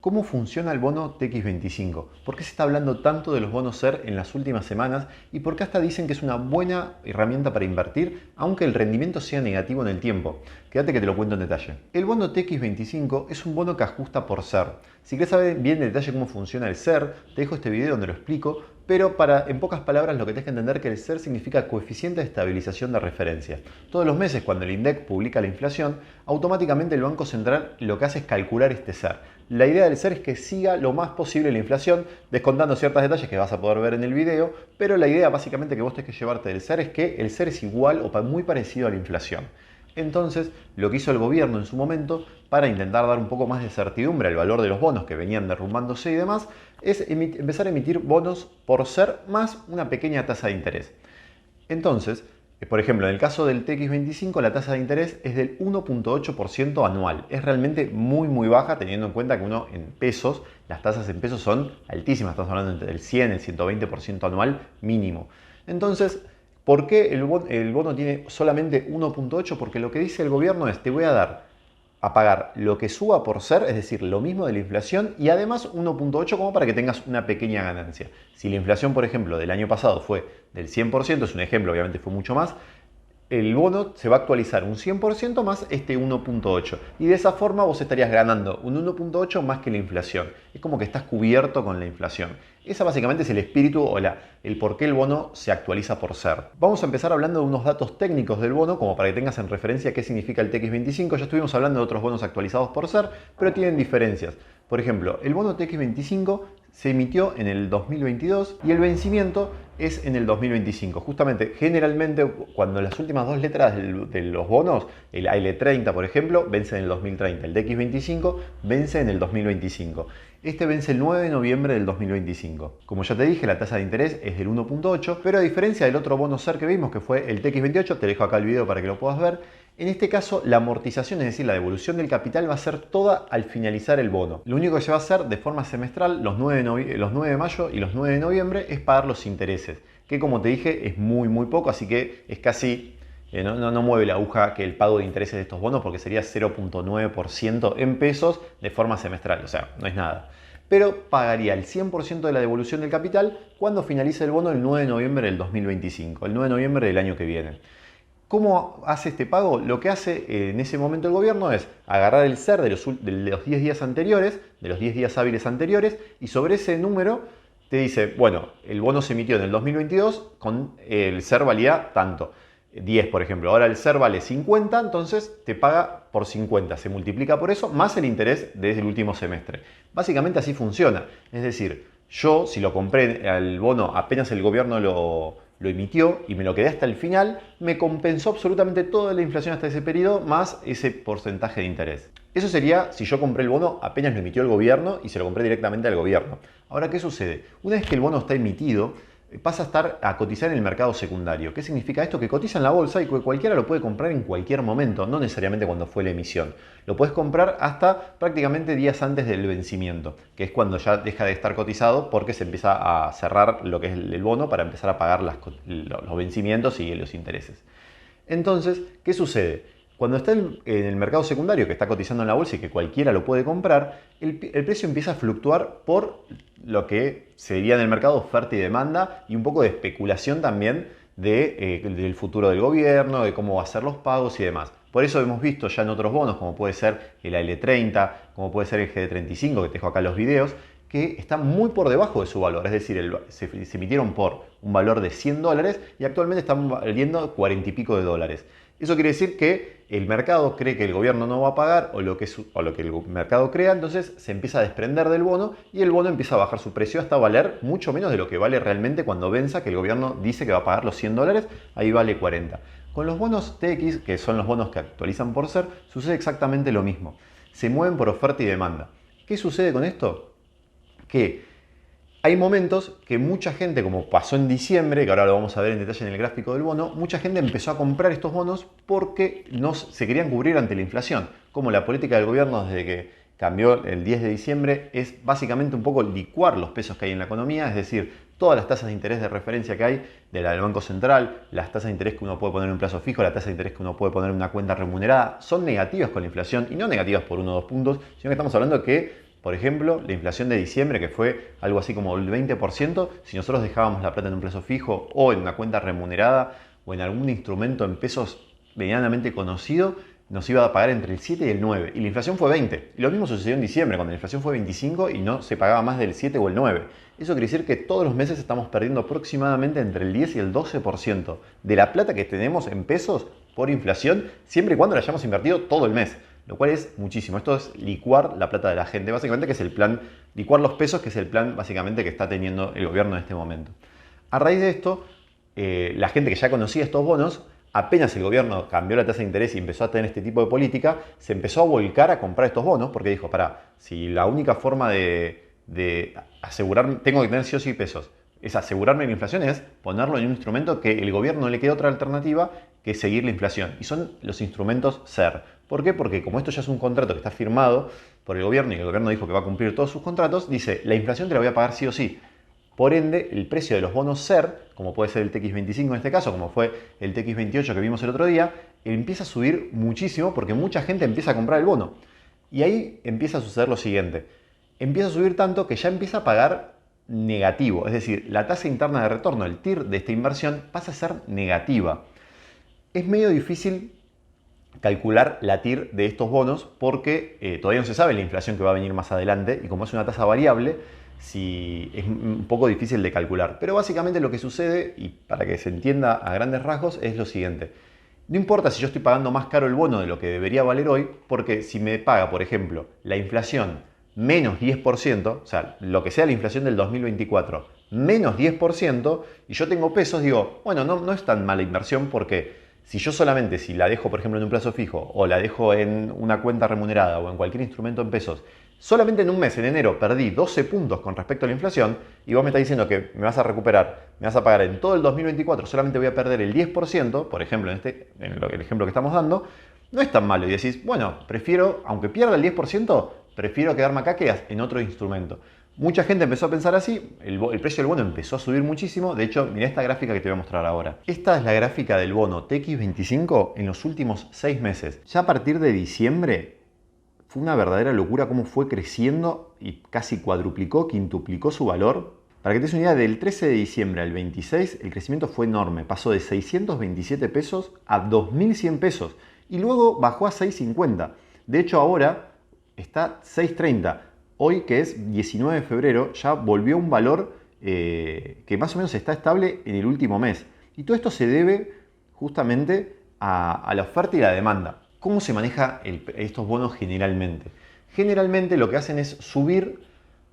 ¿Cómo funciona el bono TX25? ¿Por qué se está hablando tanto de los bonos SER en las últimas semanas? ¿Y por qué hasta dicen que es una buena herramienta para invertir, aunque el rendimiento sea negativo en el tiempo? Quédate que te lo cuento en detalle. El bono TX25 es un bono que ajusta por SER. Si querés saber bien en detalle cómo funciona el SER, te dejo este video donde lo explico, pero en pocas palabras lo que tenés que entender es que el SER significa coeficiente de estabilización de referencia. Todos los meses cuando el INDEC publica la inflación, automáticamente el Banco Central lo que hace es calcular este SER. La idea del SER es que siga lo más posible la inflación, descontando ciertos detalles que vas a poder ver en el video, pero la idea básicamente que vos tenés que llevarte del SER es que el SER es igual o muy parecido a la inflación. Entonces, lo que hizo el gobierno en su momento, para intentar dar un poco más de certidumbre al valor de los bonos que venían derrumbándose y demás, es empezar a emitir bonos por SER más una pequeña tasa de interés. Entonces, por ejemplo, en el caso del TX25 la tasa de interés es del 1.8% anual. Es realmente muy baja teniendo en cuenta que uno en pesos, las tasas en pesos son altísimas. Estamos hablando entre el 100 y el 120% anual mínimo. Entonces, ¿por qué el bono tiene solamente 1.8? Porque lo que dice el gobierno es: te voy a dar a pagar lo que suba por SER, es decir, lo mismo de la inflación, y además 1.8 como para que tengas una pequeña ganancia. Si la inflación, por ejemplo, del año pasado fue del 100%, es un ejemplo, obviamente fue mucho más, el bono se va a actualizar un 100% más este 1.8. Y de esa forma vos estarías ganando un 1.8 más que la inflación. Es como que estás cubierto con la inflación. Ese básicamente es el espíritu o el por qué el bono se actualiza por SER. Vamos a empezar hablando de unos datos técnicos del bono, como para que tengas en referencia qué significa el TX25. Ya estuvimos hablando de otros bonos actualizados por SER, pero tienen diferencias. Por ejemplo, el bono TX25 se emitió en el 2022 y el vencimiento es en el 2025. Justamente, generalmente, cuando las últimas dos letras de los bonos, el AL30 por ejemplo, vence en el 2030, el TX25 vence en el 2025. Este vence el 9 de noviembre del 2025. Como ya te dije, la tasa de interés es del 1.8, pero a diferencia del otro bono SER que vimos, que fue el TX28, te dejo acá el video para que lo puedas ver, en este caso la amortización, es decir, la devolución del capital, va a ser toda al finalizar el bono. Lo único que se va a hacer de forma semestral, los 9 de mayo y los 9 de noviembre, es pagar los intereses, que como te dije es muy poco, así que es casi... No mueve la aguja que el pago de intereses de estos bonos, porque sería 0.9% en pesos de forma semestral, o sea, no es nada. Pero pagaría el 100% de la devolución del capital cuando finalice el bono el 9 de noviembre del 2025, el 9 de noviembre del año que viene. ¿Cómo hace este pago? Lo que hace en ese momento el gobierno es agarrar el SER de los 10 días anteriores, de los 10 días hábiles anteriores, y sobre ese número te dice, bueno, el bono se emitió en el 2022, con el SER valía tanto. 10, por ejemplo. Ahora el SER vale 50, entonces te paga por 50. Se multiplica por eso, más el interés desde el último semestre. Básicamente así funciona. Es decir, yo si lo compré al bono apenas el gobierno lo emitió y me lo quedé hasta el final, me compensó absolutamente toda la inflación hasta ese periodo más ese porcentaje de interés. Eso sería si yo compré el bono apenas lo emitió el gobierno y se lo compré directamente al gobierno. Ahora, ¿qué sucede? Una vez que el bono está emitido, pasa a cotizar en el mercado secundario. ¿Qué significa esto? Que cotiza en la bolsa y que cualquiera lo puede comprar en cualquier momento, no necesariamente cuando fue la emisión. Lo puedes comprar hasta prácticamente días antes del vencimiento, que es cuando ya deja de estar cotizado porque se empieza a cerrar lo que es el bono para empezar a pagar los vencimientos y los intereses. Entonces, ¿qué sucede? Cuando está en el mercado secundario, que está cotizando en la bolsa y que cualquiera lo puede comprar, el precio empieza a fluctuar por lo que sería en el mercado oferta y demanda y un poco de especulación también del futuro del gobierno, de cómo va a ser los pagos y demás. Por eso hemos visto ya en otros bonos, como puede ser el AL30, como puede ser el GD35, que te dejo acá los videos, que están muy por debajo de su valor. Es decir, se emitieron por un valor de $100 y actualmente están valiendo 40 y pico de dólares. Eso quiere decir que el mercado cree que el gobierno no va a pagar o lo que el mercado crea, entonces se empieza a desprender del bono y el bono empieza a bajar su precio hasta valer mucho menos de lo que vale realmente cuando venza, que el gobierno dice que va a pagar los $100, ahí vale 40. Con los bonos TX, que son los bonos que actualizan por SER, sucede exactamente lo mismo. Se mueven por oferta y demanda. ¿Qué sucede con esto? Que hay momentos que mucha gente, como pasó en diciembre, que ahora lo vamos a ver en detalle en el gráfico del bono, mucha gente empezó a comprar estos bonos porque se querían cubrir ante la inflación. Como la política del gobierno desde que cambió el 10 de diciembre es básicamente un poco licuar los pesos que hay en la economía, es decir, todas las tasas de interés de referencia que hay del Banco Central, las tasas de interés que uno puede poner en un plazo fijo, la tasa de interés que uno puede poner en una cuenta remunerada, son negativas con la inflación y no negativas por 1 o 2 puntos, sino que estamos hablando de que Por ejemplo, la inflación de diciembre, que fue algo así como el 20%, si nosotros dejábamos la plata en un plazo fijo o en una cuenta remunerada o en algún instrumento en pesos medianamente conocido, nos iba a pagar entre el 7 y el 9. Y la inflación fue 20. Y lo mismo sucedió en diciembre, cuando la inflación fue 25 y no se pagaba más del 7 o el 9. Eso quiere decir que todos los meses estamos perdiendo aproximadamente entre el 10 y el 12% de la plata que tenemos en pesos por inflación, siempre y cuando la hayamos invertido todo el mes. Lo cual es muchísimo. Esto es licuar la plata de la gente, básicamente, que es el plan, licuar los pesos, que es el plan básicamente que está teniendo el gobierno en este momento. A raíz de esto, la gente que ya conocía estos bonos, apenas el gobierno cambió la tasa de interés y empezó a tener este tipo de política, se empezó a volcar a comprar estos bonos, porque dijo, si la única forma de asegurarme, tengo que tener sí o sí pesos, es asegurarme la inflación, es ponerlo en un instrumento que el gobierno no le queda otra alternativa que seguir la inflación. Y son los instrumentos SER. ¿Por qué? Porque como esto ya es un contrato que está firmado por el gobierno y el gobierno dijo que va a cumplir todos sus contratos, dice, la inflación te la voy a pagar sí o sí. Por ende, el precio de los bonos SER, como puede ser el TX25 en este caso, como fue el TX28 que vimos el otro día, empieza a subir muchísimo porque mucha gente empieza a comprar el bono. Y ahí empieza a suceder lo siguiente. Empieza a subir tanto que ya empieza a pagar negativo. Es decir, la tasa interna de retorno, el TIR de esta inversión, pasa a ser negativa. Es medio difícil calcular la TIR de estos bonos porque todavía no se sabe la inflación que va a venir más adelante y como es una tasa variable, es un poco difícil de calcular. Pero básicamente lo que sucede, y para que se entienda a grandes rasgos, es lo siguiente. No importa si yo estoy pagando más caro el bono de lo que debería valer hoy, porque si me paga, por ejemplo, la inflación menos 10%, o sea, lo que sea la inflación del 2024, menos 10%, y yo tengo pesos, digo, bueno, no es tan mala inversión porque si yo solamente, si la dejo, por ejemplo, en un plazo fijo o la dejo en una cuenta remunerada o en cualquier instrumento en pesos, solamente en un mes, en enero, perdí 12 puntos con respecto a la inflación y vos me estás diciendo que me vas a recuperar, me vas a pagar en todo el 2024, solamente voy a perder el 10%, por ejemplo, en el ejemplo que estamos dando, no es tan malo. Y decís, bueno, prefiero, aunque pierda el 10%, prefiero quedarme acá que en otro instrumento. Mucha gente empezó a pensar así, el precio del bono empezó a subir muchísimo. De hecho, mirá esta gráfica que te voy a mostrar ahora. Esta es la gráfica del bono TX25 en los últimos 6 meses. Ya a partir de diciembre fue una verdadera locura cómo fue creciendo y casi cuadruplicó, quintuplicó su valor. Para que te des una idea, del 13 de diciembre al 26 el crecimiento fue enorme. Pasó de 627 pesos a 2.100 pesos y luego bajó a 650. De hecho, ahora está 630. Hoy, que es 19 de febrero, ya volvió a un valor que más o menos está estable en el último mes. Y todo esto se debe justamente a la oferta y la demanda. ¿Cómo se maneja estos bonos generalmente? Generalmente lo que hacen es subir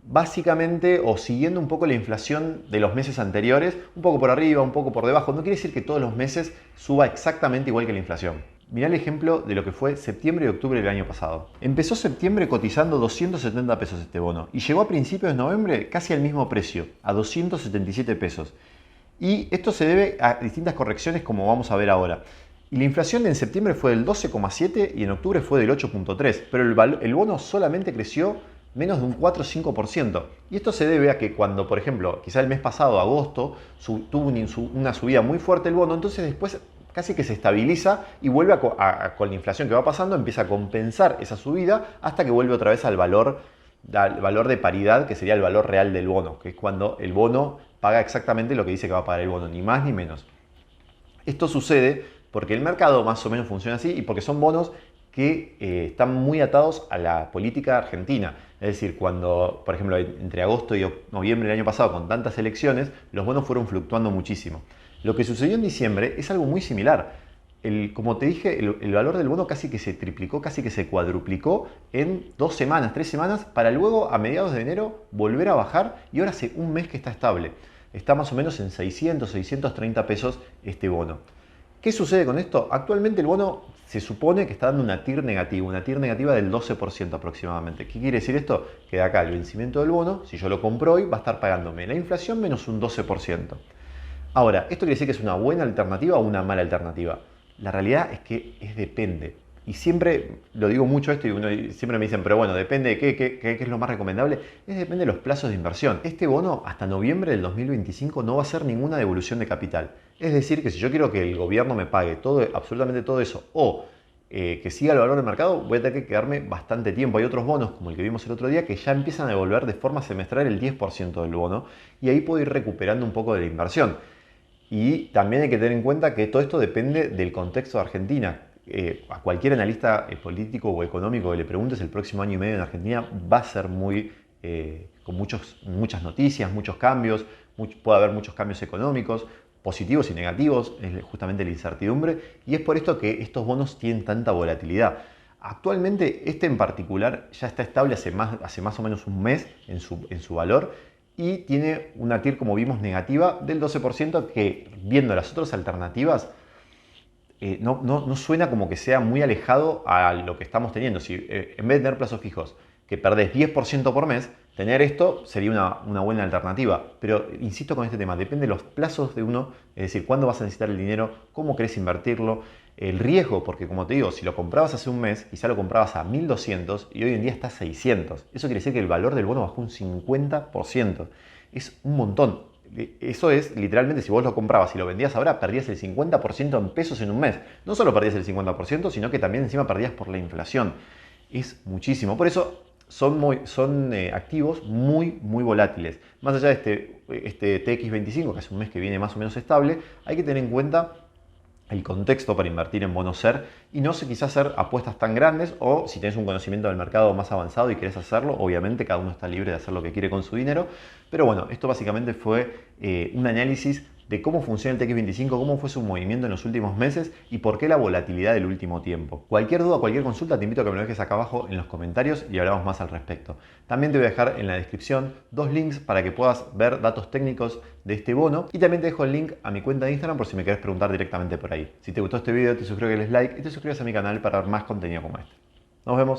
básicamente o siguiendo un poco la inflación de los meses anteriores, un poco por arriba, un poco por debajo. No quiere decir que todos los meses suba exactamente igual que la inflación. Mirá el ejemplo de lo que fue septiembre y octubre del año pasado. Empezó septiembre cotizando 270 pesos este bono y llegó a principios de noviembre casi al mismo precio, a 277 pesos. Y esto se debe a distintas correcciones como vamos a ver ahora. Y la inflación en septiembre fue del 12,7 y en octubre fue del 8,3, pero el bono solamente creció menos de un 4 o 5%. Y esto se debe a que cuando, por ejemplo, quizá el mes pasado, agosto, tuvo una subida muy fuerte el bono, entonces después casi que se estabiliza y vuelve con la inflación que va pasando, empieza a compensar esa subida hasta que vuelve otra vez al valor de paridad, que sería el valor real del bono, que es cuando el bono paga exactamente lo que dice que va a pagar el bono, ni más ni menos. Esto sucede porque el mercado más o menos funciona así y porque son bonos que están muy atados a la política argentina. Es decir, cuando, por ejemplo, entre agosto y noviembre del año pasado, con tantas elecciones, los bonos fueron fluctuando muchísimo. Lo que sucedió en diciembre es algo muy similar. Como te dije, el valor del bono casi que se triplicó, casi que se cuadruplicó en 2 semanas, 3 semanas, para luego a mediados de enero volver a bajar y ahora hace un mes que está estable. Está más o menos en 600, 630 pesos este bono. ¿Qué sucede con esto? Actualmente el bono se supone que está dando una TIR negativa del 12% aproximadamente. ¿Qué quiere decir esto? Que de acá al vencimiento del bono, si yo lo compro hoy, va a estar pagándome la inflación menos un 12%. Ahora, ¿esto quiere decir que es una buena alternativa o una mala alternativa? La realidad es que depende. Y siempre lo digo mucho esto y siempre me dicen, pero bueno, depende de qué es lo más recomendable. Depende de los plazos de inversión. Este bono hasta noviembre del 2025 no va a hacer ninguna devolución de capital. Es decir, que si yo quiero que el gobierno me pague absolutamente todo eso, o que siga el valor del mercado, voy a tener que quedarme bastante tiempo. Hay otros bonos, como el que vimos el otro día, que ya empiezan a devolver de forma semestral el 10% del bono y ahí puedo ir recuperando un poco de la inversión. Y también hay que tener en cuenta que todo esto depende del contexto de Argentina. A cualquier analista político o económico que le preguntes, el próximo año y medio en Argentina va a ser con muchas noticias, muchos cambios, puede haber muchos cambios económicos, positivos y negativos, es justamente la incertidumbre, y es por esto que estos bonos tienen tanta volatilidad. Actualmente este en particular ya está estable hace más o menos un mes en su valor y tiene una TIR, como vimos, negativa del 12%, que viendo las otras alternativas no suena como que sea muy alejado a lo que estamos teniendo. Si en vez de tener plazos fijos que perdés 10% por mes, tener esto sería una buena alternativa. Pero insisto con este tema, depende de los plazos de uno, es decir, cuándo vas a necesitar el dinero, cómo querés invertirlo, el riesgo, porque como te digo, si lo comprabas hace un mes, quizá lo comprabas a 1200 y hoy en día está a 600. Eso quiere decir que el valor del bono bajó un 50%. Es un montón. Eso es literalmente, si vos lo comprabas y lo vendías ahora, perdías el 50% en pesos en un mes. No solo perdías el 50%, sino que también encima perdías por la inflación. Es muchísimo. Por eso son activos muy volátiles. Más allá de este TX25, que hace un mes que viene más o menos estable, hay que tener en cuenta el contexto para invertir en bonos SER y no sé, quizás hacer apuestas tan grandes, o si tienes un conocimiento del mercado más avanzado y querés hacerlo, obviamente cada uno está libre de hacer lo que quiere con su dinero, pero bueno, esto básicamente fue un análisis de cómo funciona el TX25, cómo fue su movimiento en los últimos meses y por qué la volatilidad del último tiempo. Cualquier duda, cualquier consulta, te invito a que me lo dejes acá abajo en los comentarios y hablamos más al respecto. También te voy a dejar en la descripción 2 links para que puedas ver datos técnicos de este bono, y también te dejo el link a mi cuenta de Instagram por si me querés preguntar directamente por ahí. Si te gustó este video, te suscribes, que le des like y te suscribes a mi canal para ver más contenido como este. Nos vemos.